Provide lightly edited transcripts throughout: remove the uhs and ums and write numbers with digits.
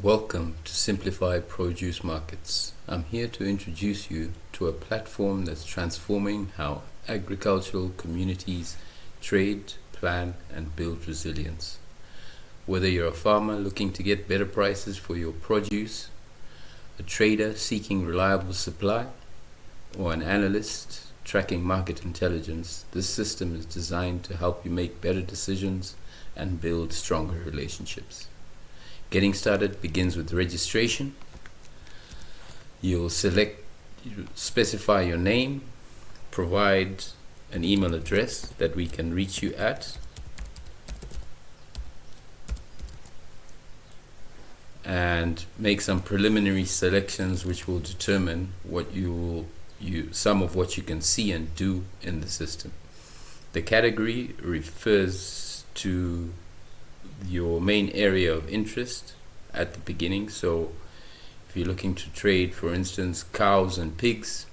Welcome to SimplyFi Produce Markets. I'm here to introduce you to a platform that's transforming how agricultural communities trade, plan, and build resilience. Whether you're a farmer looking to get better prices for your produce, a trader seeking reliable supply, or an analyst tracking market intelligence, this system is designed to help you make better decisions and build stronger relationships. Getting started begins with registration. You'll specify your name, provide an email address that we can reach you at, and make some preliminary selections which will determine some of what you can see and do in the system. The category refers to your main area of interest at the beginning. So if you're looking to trade, for instance, cows and pigs,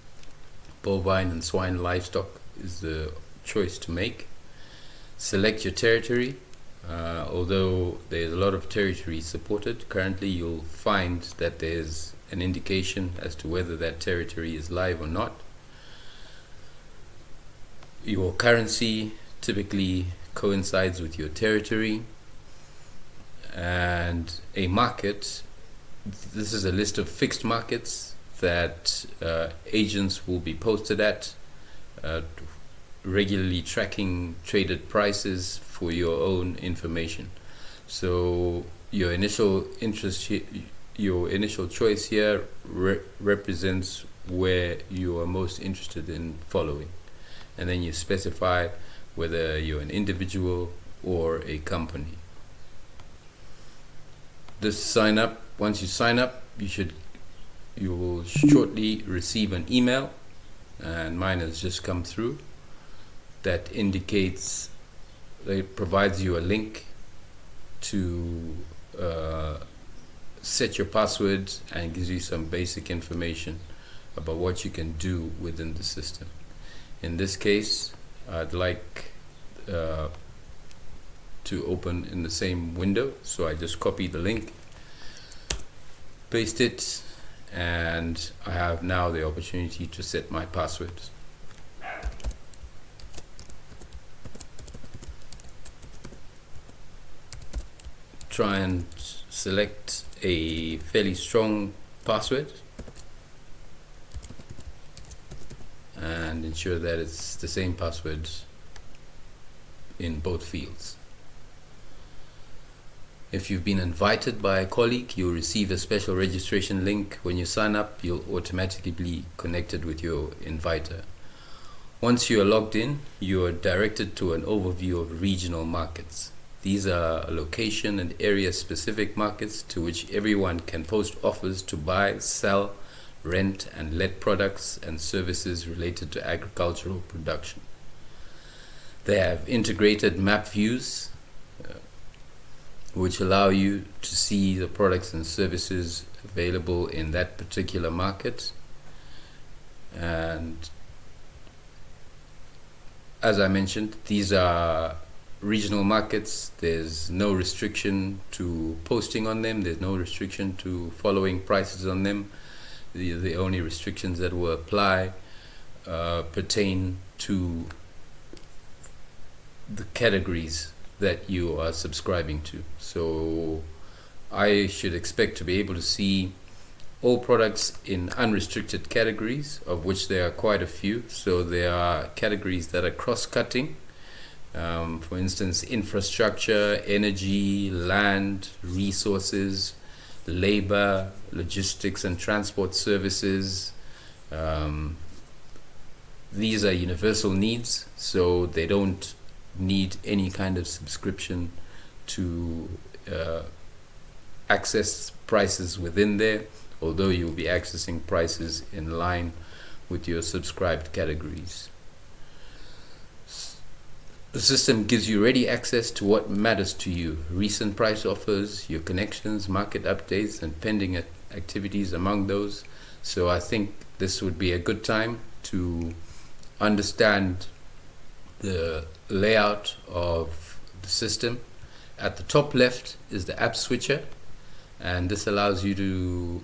bovine and swine livestock is the choice to make. Select your territory. Although there's a lot of territory supported, currently you'll find that there's an indication as to whether that territory is live or not. Your currency typically coincides with your territory. And a market, this is a list of fixed markets that agents will be posted at, regularly tracking traded prices for your own information. So your initial choice here represents where you are most interested in following, and then you specify whether you're an individual or a company. Once you sign up, you will shortly receive an email, and mine has just come through, that provides you a link to set your password and gives you some basic information about what you can do within the system. In this case, I'd like to open in the same window, so I just copy the link, paste it, and I have now the opportunity to set my password. Try and select a fairly strong password and ensure that it's the same password in both fields. If you've been invited by a colleague, you'll receive a special registration link. When you sign up, you'll automatically be connected with your inviter. Once you are logged in, you are directed to an overview of regional markets. These are location and area specific markets to which everyone can post offers to buy, sell, rent, and let products and services related to agricultural production. They have integrated map views which allow you to see the products and services available in that particular market. And as I mentioned, these are regional markets. There's no restriction to posting on them. There's no restriction to following prices on them. The only restrictions that will apply pertain to the categories that you are subscribing to. So I should expect to be able to see all products in unrestricted categories, of which there are quite a few. So there are categories that are cross-cutting. For instance, infrastructure, energy, land, resources, labor, logistics and transport services. These are universal needs, so they don't need any kind of subscription to access prices within there, although you'll be accessing prices in line with your subscribed categories. The system gives you ready access to what matters to you: recent price offers, your connections, market updates, and pending activities among those. So I think this would be a good time to understand the layout of the system. At the top left is the app switcher. and this allows you to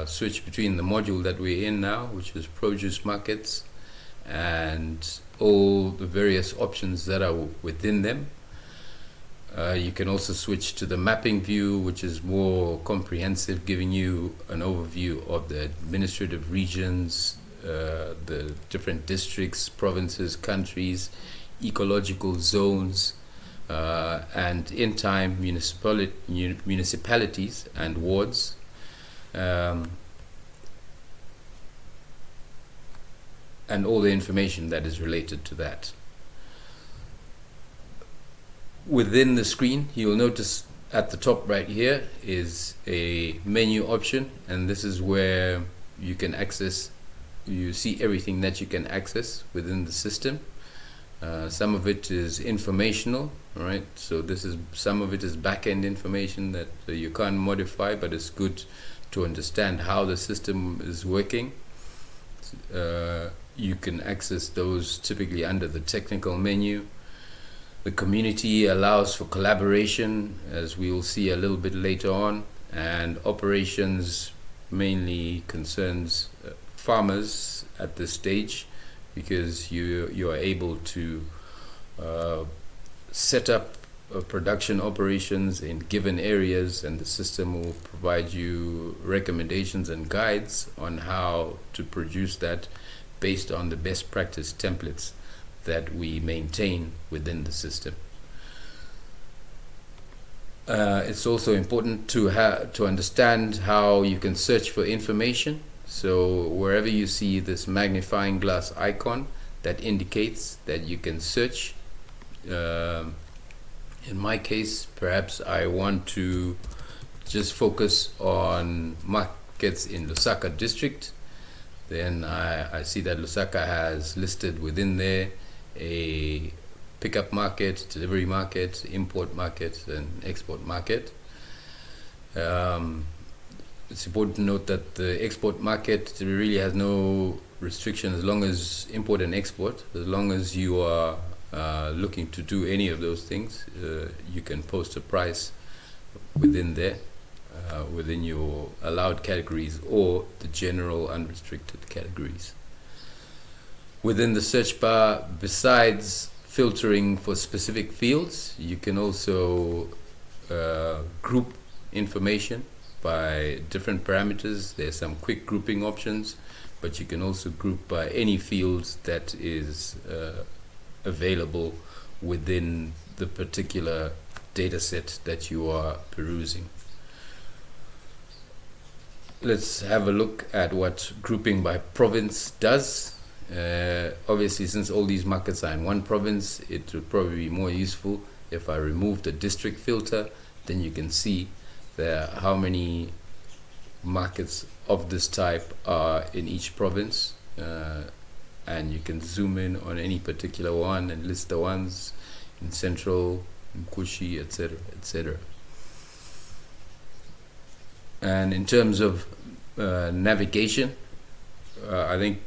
switch between the module that we're in now, which is produce markets, and all the various options that are within them. You can also switch to the mapping view, which is more comprehensive, giving you an overview of the administrative regions, the different districts, provinces, countries, ecological zones, and in time municipalities and wards. And all the information that is related to that. Within the screen, you'll notice at the top right here is a menu option, and this is where you can access, you see everything that you can access within the system. Some of it is informational, right? So this is, some of it is back-end information that you can't modify, but it's good to understand how the system is working. You can access those typically under the technical menu. The community allows for collaboration, as we will see a little bit later on, and operations mainly concerns farmers at this stage, because you are able to set up production operations in given areas, and the system will provide you recommendations and guides on how to produce that based on the best practice templates that we maintain within the system. It's also important to understand how you can search for information. So wherever you see this magnifying glass icon, that indicates that you can search. In my case, perhaps I want to just focus on markets in Lusaka district. Then I see that Lusaka has listed within there a pickup market, delivery market, import market, and export market. It's important to note that the export market really has no restriction as long as import and export. As long as you are looking to do any of those things, you can post a price within there, within your allowed categories or the general unrestricted categories. Within the search bar, besides filtering for specific fields, you can also group information by different parameters. There's some quick grouping options, but you can also group by any fields that is available within the particular data set that you are perusing. Let's have a look at what grouping by province does. Obviously, since all these markets are in one province, it would probably be more useful if I remove the district filter. Then you can see there how many markets of this type are in each province, and you can zoom in on any particular one and list the ones in Central, Mkushi, etc., etc. And in terms of navigation, I think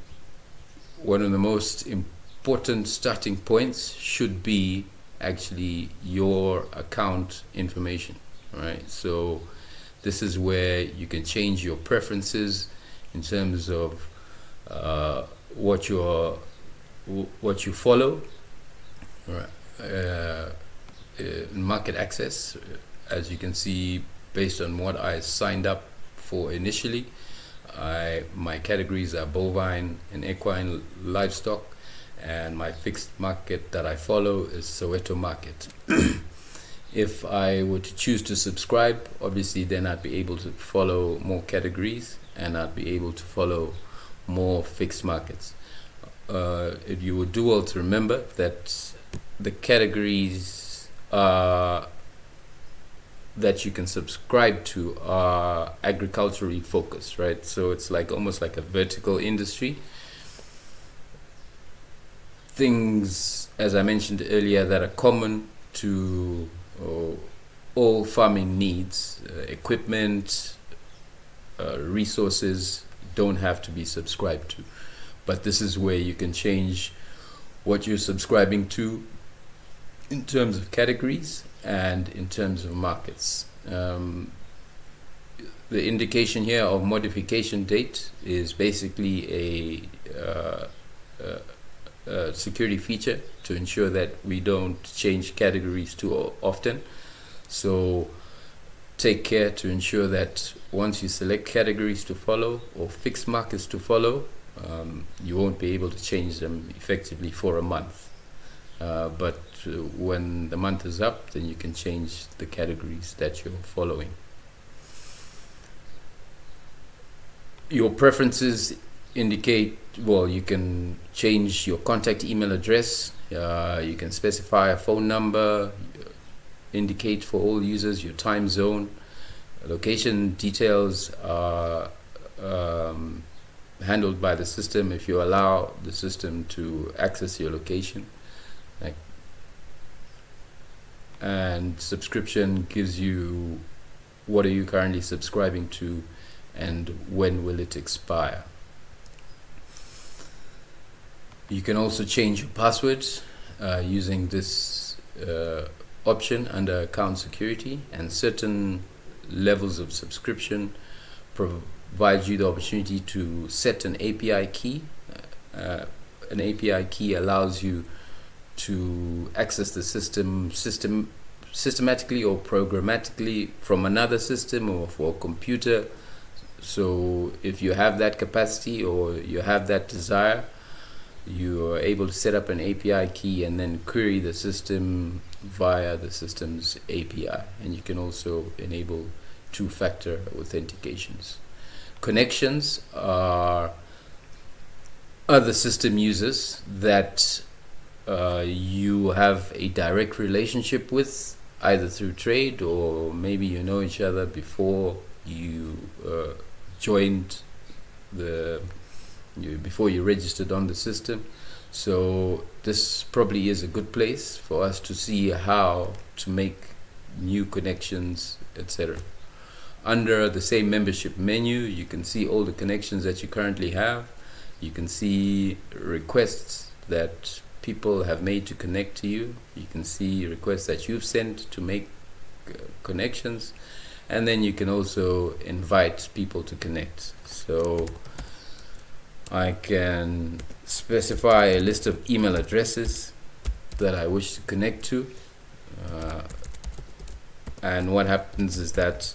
one of the most important starting points should be actually your account information, right? So this is where you can change your preferences in terms of what you follow, right? Market access, as you can see, based on what I signed up for initially, my categories are bovine and equine livestock, and my fixed market that I follow is Soweto market. If I were to choose to subscribe, obviously then I'd be able to follow more categories and I'd be able to follow more fixed markets. If you would do well to remember that the categories that you can subscribe to are agriculturally focused, right? So it's like almost like a vertical industry. Things, as I mentioned earlier, that are common to all farming needs, equipment, resources, don't have to be subscribed to. But this is where you can change what you're subscribing to in terms of categories and in terms of markets. the indication here of modification date is basically a security feature to ensure that we don't change categories too often. So take care to ensure that once you select categories to follow or fixed markets to follow, you won't be able to change them effectively for a month. But when the month is up, then you can change the categories that you're following. Your preferences indicate, well, you can change your contact email address, you can specify a phone number, indicate for all users your time zone. Location details are handled by the system if you allow the system to access your location. And subscription gives you what are you currently subscribing to and when will it expire. You can also change your passwords using this option under account security, and certain levels of subscription provide you the opportunity to set an API key. An API key allows you to access the system systematically or programmatically from another system or for a computer. So if you have that capacity or you have that desire, you are able to set up an API key and then query the system via the system's API. And you can also enable two-factor authentications. Connections are other system users that you have a direct relationship with, either through trade or maybe you know each other before you joined before you registered on the system. So this probably is a good place for us to see how to make new connections, etc. Under the same membership menu, you can see all the connections that you currently have. You can see requests that people have made to connect to you. You can see requests that you've sent to make connections, and then you can also invite people to connect. So I can specify a list of email addresses that I wish to connect to, and what happens is that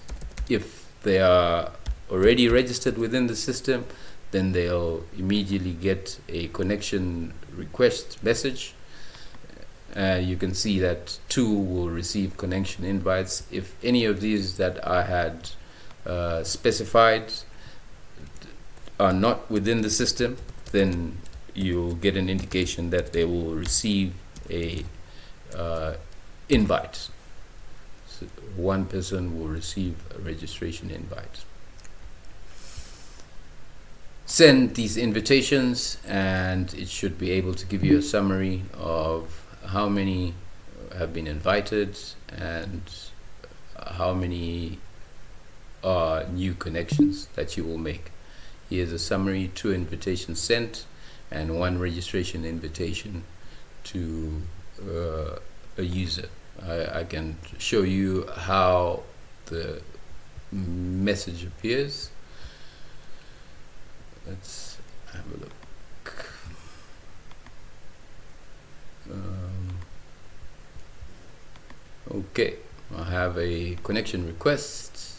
if they are already registered within the system, then they'll immediately get a connection request message. You can see that 2 will receive connection invites. If any of these that I had specified are not within the system, then you'll get an indication that they will receive a invite. So one person will receive a registration invite. Send these invitations and it should be able to give you a summary of how many have been invited and how many are new connections that you will make. Here's a summary: 2 invitations sent and 1 registration invitation to a user. I can show you how the message appears. Let's have a look. Okay, I have a connection request.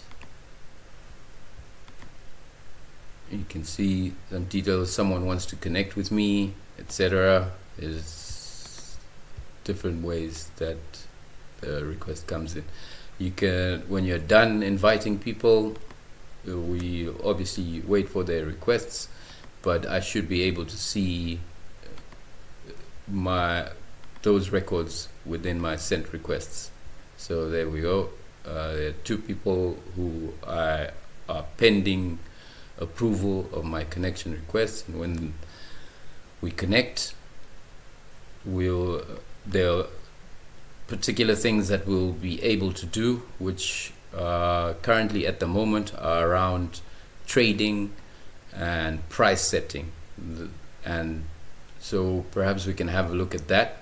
You can see some details. Someone wants to connect with me, etc. There's different ways that the request comes in. You can, when you're done inviting people, we obviously wait for their requests, but I should be able to see those records within my sent requests. So there we go. There are 2 people who are pending approval of my connection request, and when we connect, there are particular things that we'll be able to do, which currently at the moment are around trading and price setting, and so perhaps we can have a look at that.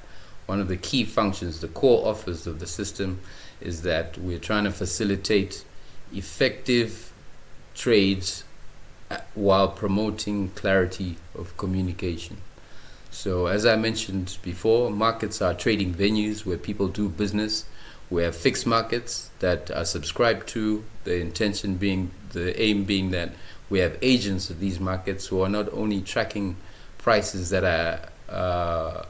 One of the key functions, the core offers of the system, is that we're trying to facilitate effective trades while promoting clarity of communication. So as I mentioned before, markets are trading venues where people do business. We have fixed markets that are subscribed to, the aim being that we have agents of these markets who are not only tracking prices that are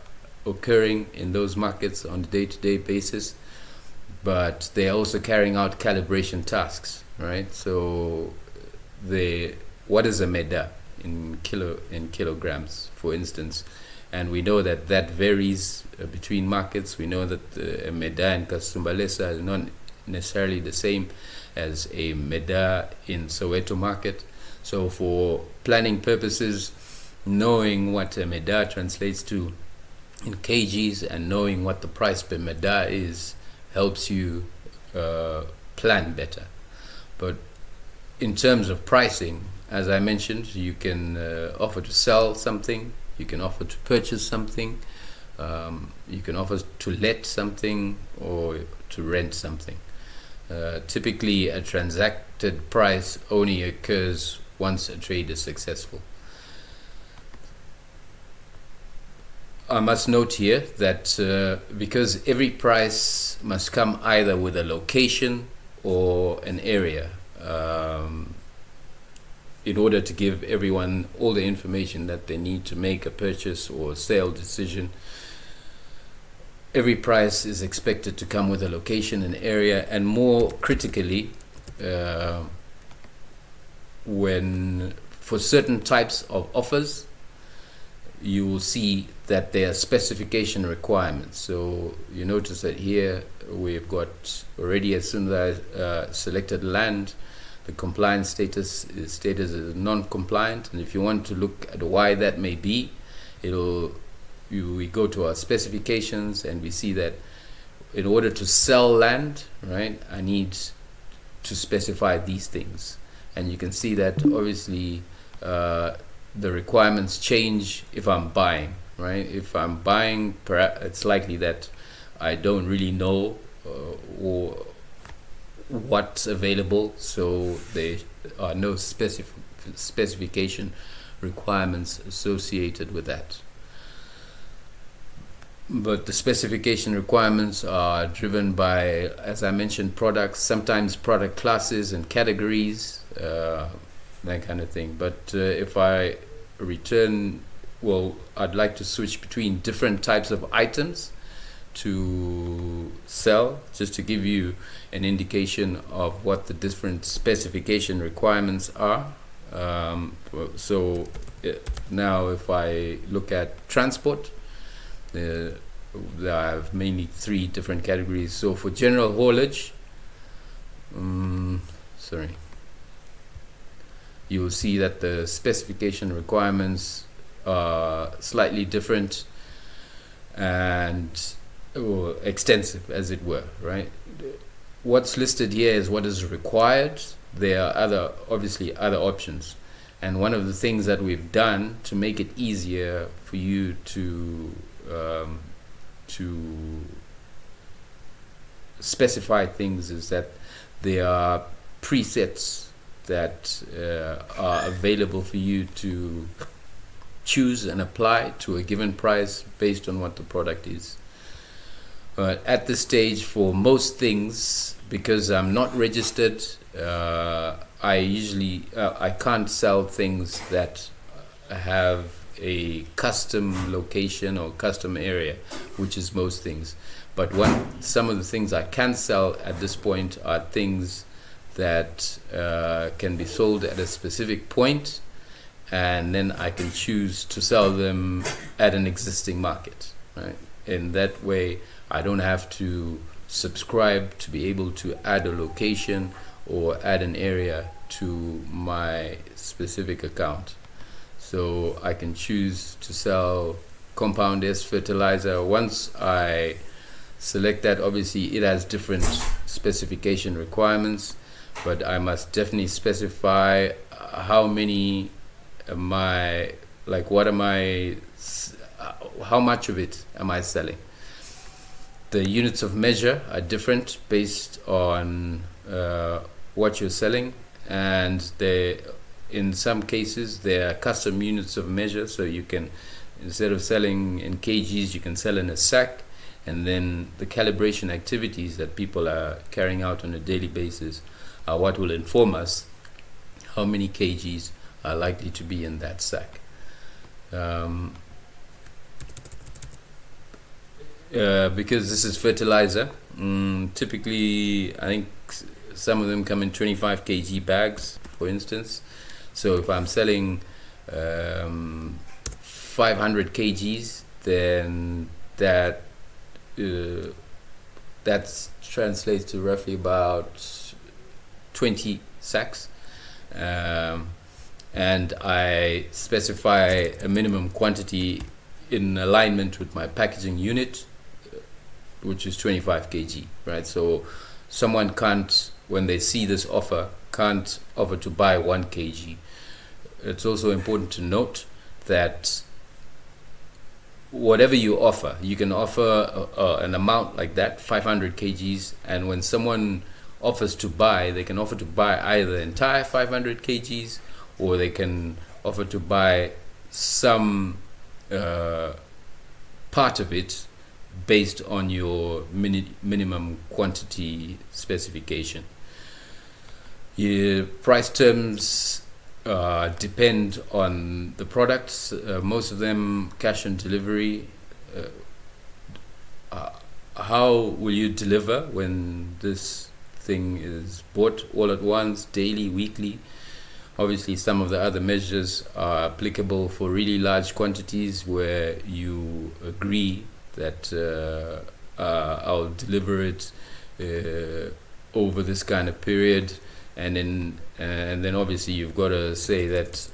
occurring in those markets on a day-to-day basis, but they are also carrying out calibration tasks, right? So what is a meda in kilograms, for instance? And we know that varies between markets. We know that a meda in Kasumbalesa is not necessarily the same as a meda in Soweto market. So for planning purposes, knowing what a meda translates to in kgs and knowing what the price per meda is helps you plan better. But in terms of pricing, as I mentioned, you can offer to sell something, you can offer to purchase something, you can offer to let something or to rent something. Typically, a transacted price only occurs once a trade is successful. I must note here that because every price must come either with a location or an area, in order to give everyone all the information that they need to make a purchase or sale decision. Every price is expected to come with a location and area, and more critically, when for certain types of offers, you will see that there are specification requirements. So you notice that here we've got already, as soon as I selected land, the compliance status is non-compliant, and if you want to look at why that may be, we go to our specifications and we see that in order to sell land, right, I need to specify these things. And you can see that obviously the requirements change if I'm buying, right? If I'm buying, perhaps it's likely that I don't really know or what's available, so there are no specification requirements associated with that. But the specification requirements are driven by, as I mentioned, products, sometimes product classes and categories, that kind of thing. But if I return, I'd like to switch between different types of items to sell, just to give you an indication of what the different specification requirements are. So now if I look at transport, I have mainly 3 different categories. So for general haulage, you will see that the specification requirements are slightly different and extensive, as it were, right? What's listed here is what is required. There are obviously other options, and one of the things that we've done to make it easier for you to specify things is that there are presets that are available for you to choose and apply to a given price based on what the product is. At this stage, for most things, because I'm not registered, I can't sell things that have a custom location or custom area, which is most things. But some of the things I can sell at this point are things that can be sold at a specific point, and then I can choose to sell them at an existing market, right? In that way, I don't have to subscribe to be able to add a location or add an area to my specific account. So I can choose to sell compound S fertilizer. Once I select that, obviously it has different specification requirements, but I must definitely specify how many how much of it am I selling. The units of measure are different based on what you're selling, and in some cases there are custom units of measure, so you can, instead of selling in kgs, you can sell in a sack. And then the calibration activities that people are carrying out on a daily basis are what will inform us how many kgs are likely to be in that sack. Because this is fertilizer, typically I think some of them come in 25 kg bags, for instance. So if I'm selling 500 kgs, then that translates to roughly about 20 sacks, and I specify a minimum quantity in alignment with my packaging unit, which is 25 kg, right? So someone can't, when they see this offer, can't offer to buy 1 kg. It's also important to note that whatever you offer, you can offer an amount like that, 500 kgs, and when someone offers to buy, they can offer to buy either the entire 500 kgs, or they can offer to buy some part of it based on your minimum quantity specification. Your price terms depend on the products, most of them cash on delivery. How will you deliver when this thing is bought all at once, daily, weekly? Obviously some of the other measures are applicable for really large quantities where you agree that I'll deliver it over this kind of period. And then obviously you've got to say that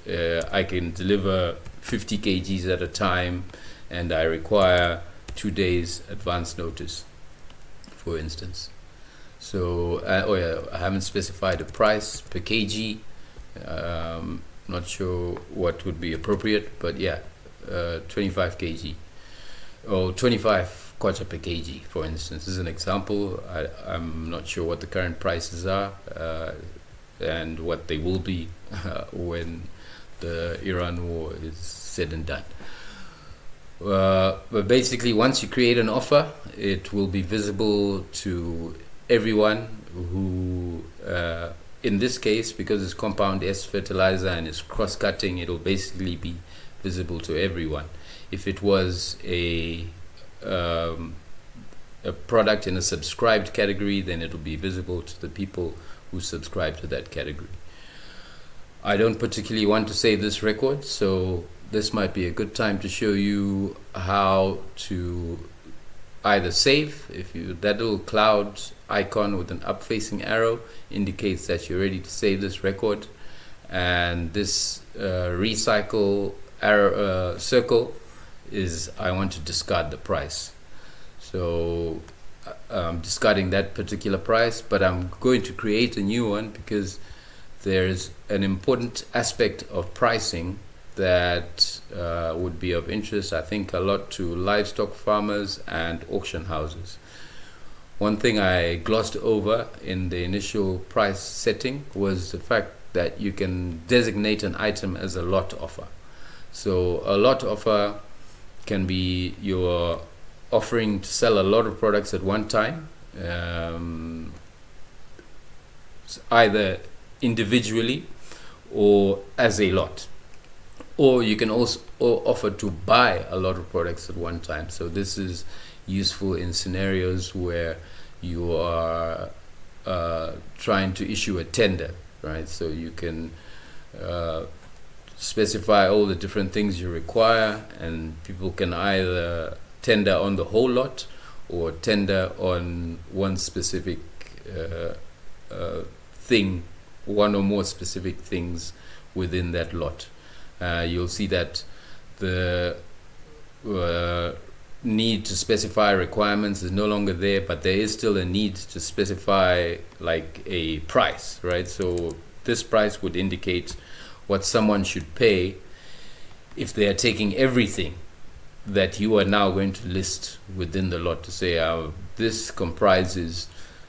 I can deliver 50 kgs at a time, and I require 2 days advance notice, for instance. So I haven't specified a price per kg. Not sure what would be appropriate, but yeah, 25 kg or 25 kwacha per kg, for instance, is an example. I'm not sure what the current prices are and what they will be when the Iran war is said and done. But basically, once you create an offer, it will be visible to everyone who, in this case, because it's compound S fertilizer and it's cross-cutting, it'll basically be visible to everyone. If it was a product in a subscribed category, then it'll be visible to the people who subscribe to that category. I don't particularly want to save this record, so this might be a good time to show you how to either save. That little cloud icon with an up-facing arrow indicates that you're ready to save this record, and this recycle arrow circle is I want to discard the price. So I'm discarding that particular price, but I'm going to create a new one because there's an important aspect of pricing that would be of interest, I think, a lot to livestock farmers and auction houses. One thing I glossed over in the initial price setting was the fact that you can designate an item as a lot offer. So a lot offer can be your offering to sell a lot of products at one time, either individually or as a lot. Or you can also offer to buy a lot of products at one time. So this is useful in scenarios where you are trying to issue a tender, right? So you can specify all the different things you require, and people can either tender on the whole lot or tender on one specific thing, one or more specific things within that lot. You'll see that the need to specify requirements is no longer there, but there is still a need to specify like a price, right? So this price would indicate what someone should pay if they are taking everything that you are now going to list within the lot, to say this comprises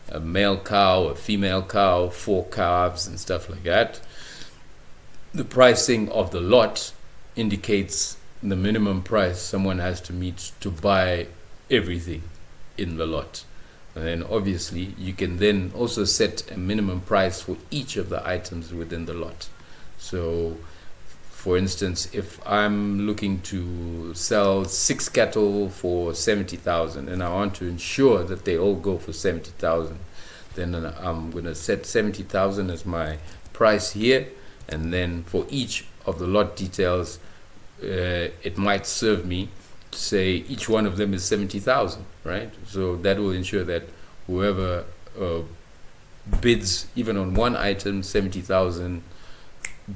a male cow, a female cow, 4 calves, and stuff like that. The pricing of the lot indicates the minimum price someone has to meet to buy everything in the lot. And then obviously you can then also set a minimum price for each of the items within the lot. So for instance, if I'm looking to sell 6 cattle for 70,000 and I want to ensure that they all go for 70,000, then I'm going to set 70,000 as my price here, and then for each of the lot details, it might serve me to say each one of them is 70,000, right? So that will ensure that whoever bids even on one item 70,000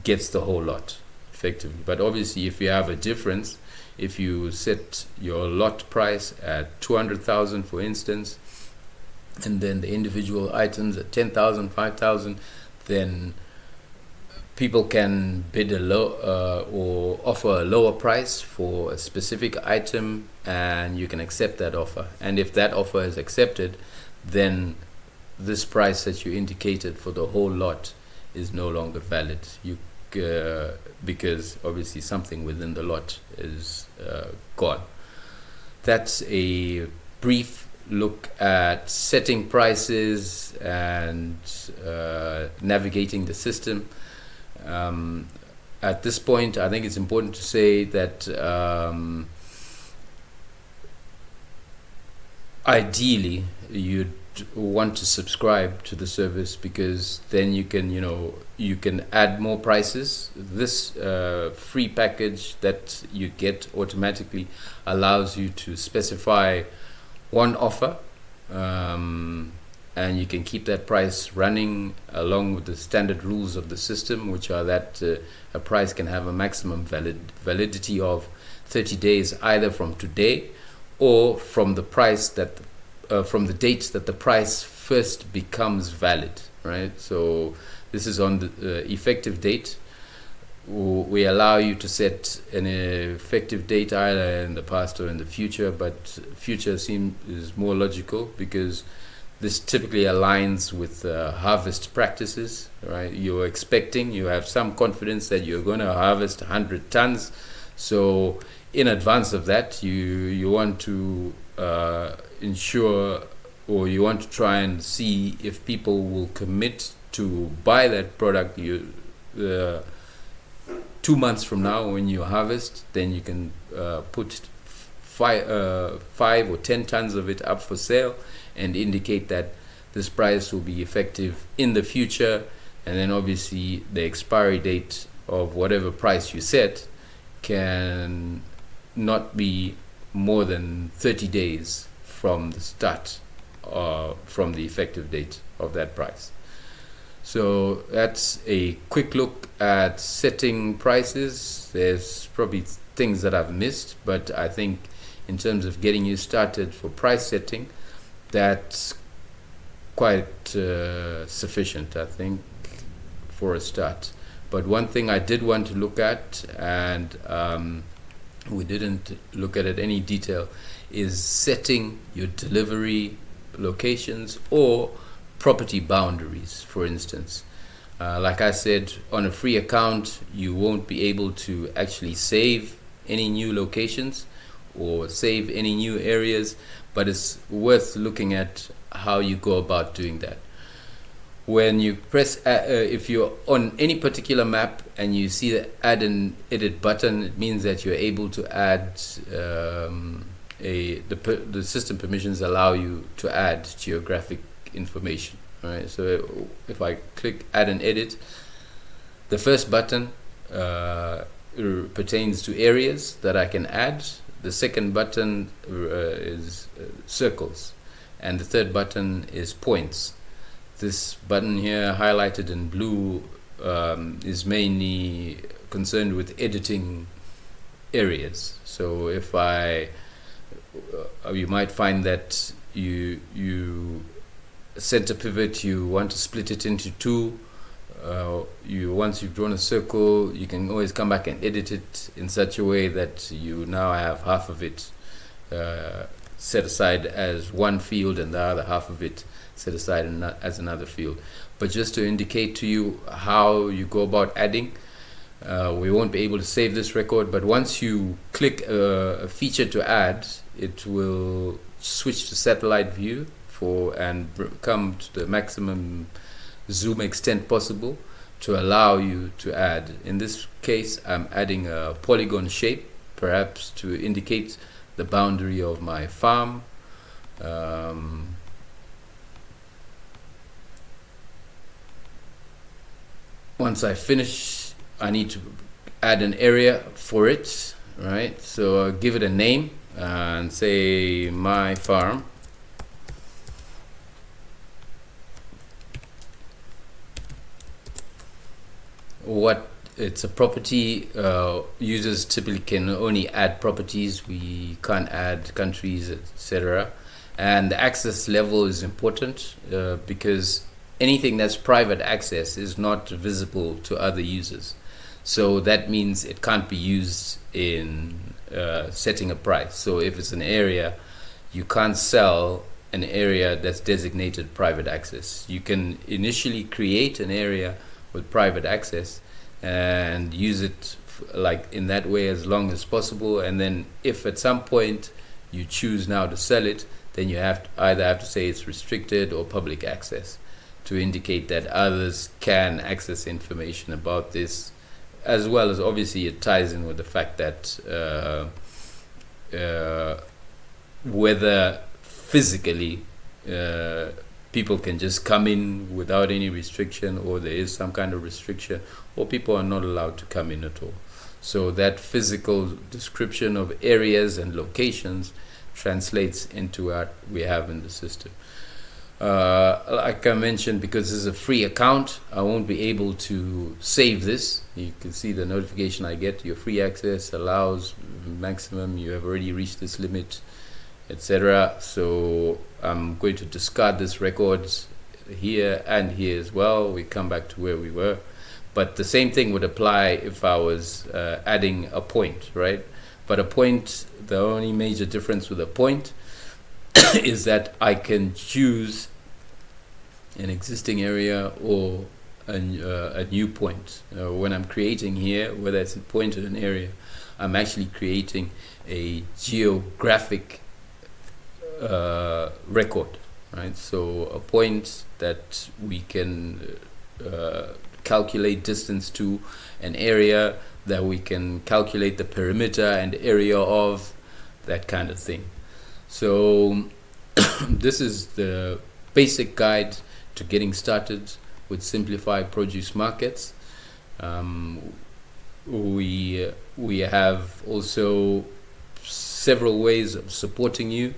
gets the whole lot effectively. But obviously if you have a difference, if you set your lot price at 200,000 for instance, and then the individual items at 10,000, 5,000, then people can bid a low or offer a lower price for a specific item, and you can accept that offer. And if that offer is accepted, then this price that you indicated for the whole lot is no longer valid. Because obviously something within the lot is gone. That's a brief look at setting prices and navigating the system. At this point, I think it's important to say that ideally you'd want to subscribe to the service, because then you can add more prices. This free package that you get automatically allows you to specify one offer, and you can keep that price running along with the standard rules of the system, which are that a price can have a maximum validity of 30 days, either from today or from the price that from the date that the price first becomes valid, right? So this is on the effective date. We allow you to set an effective date either in the past or in the future, but future is more logical because this typically aligns with harvest practices, right? You have some confidence that you're going to harvest 100 tons. So in advance of that, you want to ensure, or you want to try and see if people will commit to buy that product 2 months from now when you harvest. Then you can put 5 or 10 tons of it up for sale and indicate that this price will be effective in the future. And then obviously the expiry date of whatever price you set can not be more than 30 days from the start, from the effective date of that price. So that's a quick look at setting prices. There's probably things that I've missed, but I think in terms of getting you started for price setting, that's quite sufficient, I think, for a start. But one thing I did want to look at, and we didn't look at it in any detail, is setting your delivery locations or property boundaries, for instance. Like I said, on a free account, you won't be able to actually save any new locations or save any new areas, but it's worth looking at how you go about doing that. When you press, if you're on any particular map and you see the add and edit button, it means that you're able to add the system permissions allow you to add geographic information. All right, so if I click add and edit, the first button pertains to areas that I can add. The second button is circles, and the third button is points. This button here highlighted in blue is mainly concerned with editing areas. So if you might find that you center pivot, you want to split it into two. Once you've drawn a circle, you can always come back and edit it in such a way that you now have half of it set aside as one field and the other half of it set aside as another field. But just to indicate to you how you go about adding, we won't be able to save this record, but once you click a feature to add, it will switch to satellite view and come to the maximum zoom extent possible to allow you to add. In this case, I'm adding a polygon shape, perhaps to indicate the boundary of my farm. Once I finish, I need to add an area for it, right? So I'll give it a name and say my farm. It's a property. Users typically can only add properties. We can't add countries, etc. And the access level is important because anything that's private access is not visible to other users. So that means it can't be used in setting a price. So if it's an area, you can't sell an area that's designated private access. You can initially create an area with private access and use it like in that way as long as possible, and then if at some point you choose now to sell it, then you either have to say it's restricted or public access to indicate that others can access information about this, as well as obviously it ties in with the fact that whether physically people can just come in without any restriction, or there is some kind of restriction, or people are not allowed to come in at all. So that physical description of areas and locations translates into what we have in the system. Like I mentioned, because this is a free account, I won't be able to save this. You can see the notification I get: your free access allows maximum, you have already reached this limit, etc. So I'm going to discard this records here and here as well. We come back to where we were, but the same thing would apply if I was adding a point, right? But a point, the only major difference with a point is that I can choose an existing area or a new point. When I'm creating here, whether it's a point or an area, I'm actually creating a geographic record, right? So a point that we can calculate distance to, an area that we can calculate the perimeter and area of, that kind of thing. So this is the basic guide to getting started with SimplyFi Produce Markets. We have also several ways of supporting you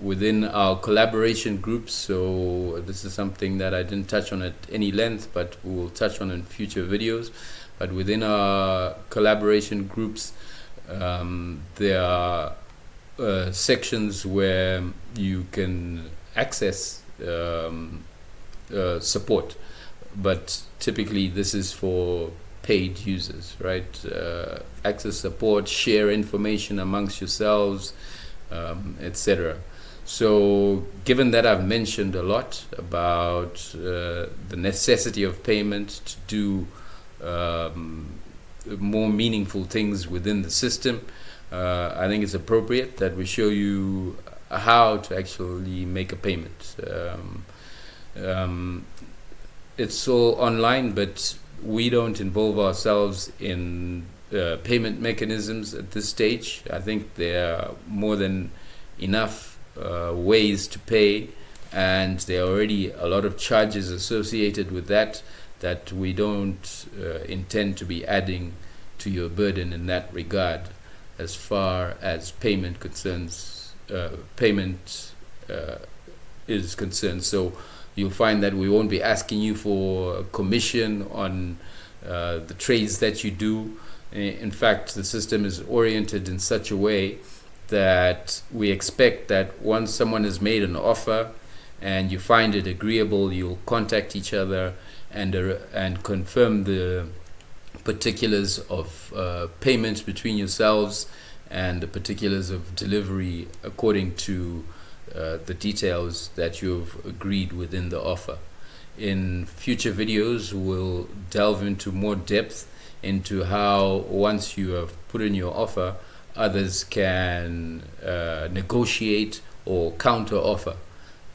within our collaboration groups. So this is something that I didn't touch on at any length, but we will touch on in future videos. But within our collaboration groups, there are sections where you can access support, but typically this is for paid users, right? Access support, share information amongst yourselves, etc. So given that I've mentioned a lot about the necessity of payment to do more meaningful things within the system, I think it's appropriate that we show you how to actually make a payment. It's all online, but we don't involve ourselves in payment mechanisms at this stage. I think there are more than enough ways to pay, and there are already a lot of charges associated with that we don't intend to be adding to your burden in that regard, as far as payment is concerned. So you'll find that we won't be asking you for a commission on the trades that you do. In fact, the system is oriented in such a way that we expect that once someone has made an offer and you find it agreeable, you'll contact each other and confirm the particulars of payments between yourselves, and the particulars of delivery according to the details that you've agreed within the offer. In future videos, we'll delve into more depth into how, once you have put in your offer, others can negotiate or counter offer.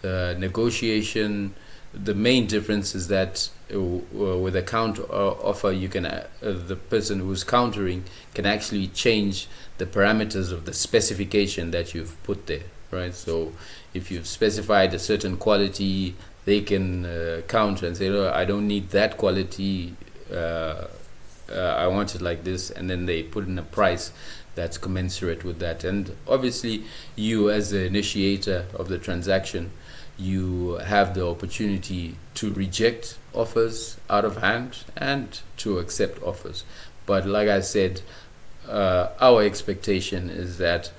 Negotiation, the main difference is that with a counter offer, you can the person who's countering can actually change the parameters of the specification that you've put there, right? So if you've specified a certain quality, they can counter and say, "Oh, I don't need that quality. I want it like this," and then they put in a price that's commensurate with that. And obviously, you as the initiator of the transaction, you have the opportunity to reject offers out of hand and to accept offers. But like I said, our expectation is that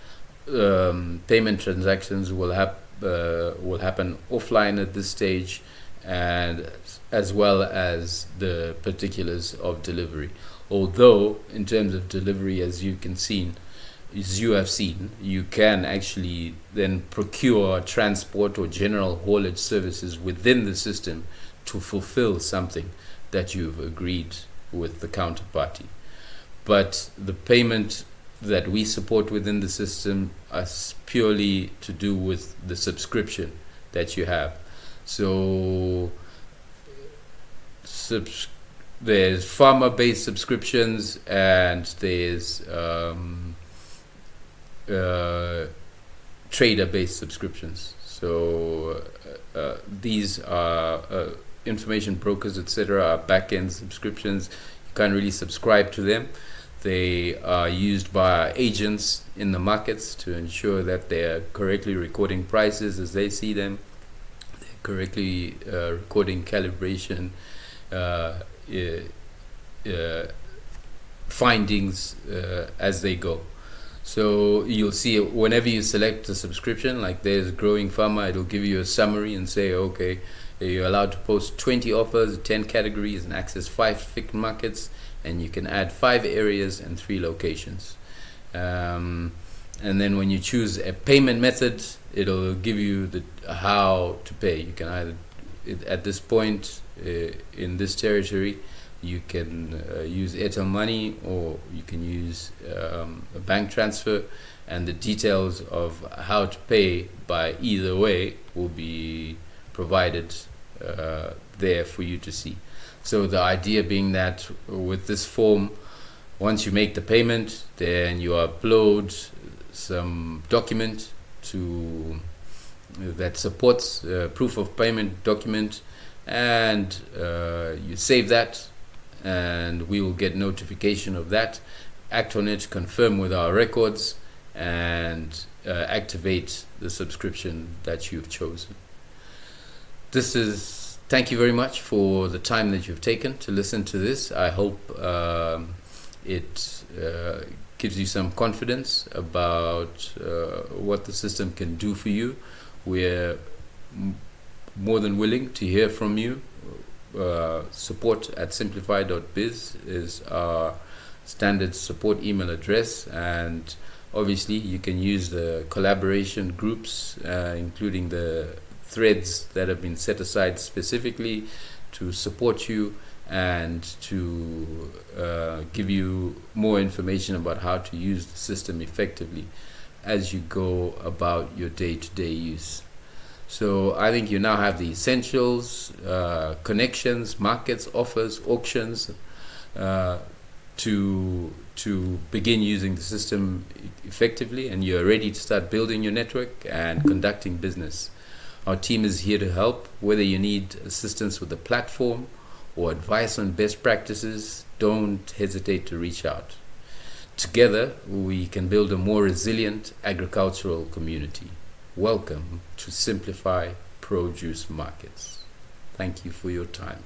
payment transactions will happen offline at this stage, and as well as the particulars of delivery. Although in terms of delivery, as you have seen, you can actually then procure transport or general haulage services within the system to fulfill something that you've agreed with the counterparty. But the payment that we support within the system is purely to do with the subscription that you have. So there's farmer-based subscriptions, and there's trader-based subscriptions. So these are information brokers, etc., are back-end subscriptions. You can't really subscribe to them. They are used by agents in the markets to ensure that they are correctly recording prices as they see them. They're correctly recording calibration findings as they go. So you'll see whenever you select a subscription, like there's Growing Farmer, it'll give you a summary and say, okay, you're allowed to post 20 offers, 10 categories, and access 5 fixed markets, and you can add 5 areas and 3 locations. And then when you choose a payment method, it'll give you how to pay. You can either, at this point in this territory, you can use Airtel Money, or you can use a bank transfer, and the details of how to pay by either way will be provided there for you to see. So the idea being that with this form, once you make the payment, then you upload some document that supports proof of payment document, and you save that, and we will get notification of that, act on it, confirm with our records, and activate the subscription that you've chosen. Thank you very much for the time that you've taken to listen to this. I hope it gives you some confidence about what the system can do for you. We're more than willing to hear from you. Support at SimplyFi.biz is our standard support email address, and obviously you can use the collaboration groups, including the threads that have been set aside specifically to support you and to give you more information about how to use the system effectively as you go about your day-to-day use. So I think you now have the essentials, connections, markets, offers, auctions, to begin using the system effectively, and you're ready to start building your network and conducting business. Our team is here to help. Whether you need assistance with the platform or advice on best practices, don't hesitate to reach out. Together, we can build a more resilient agricultural community. Welcome to SimplyFi Produce Markets. Thank you for your time.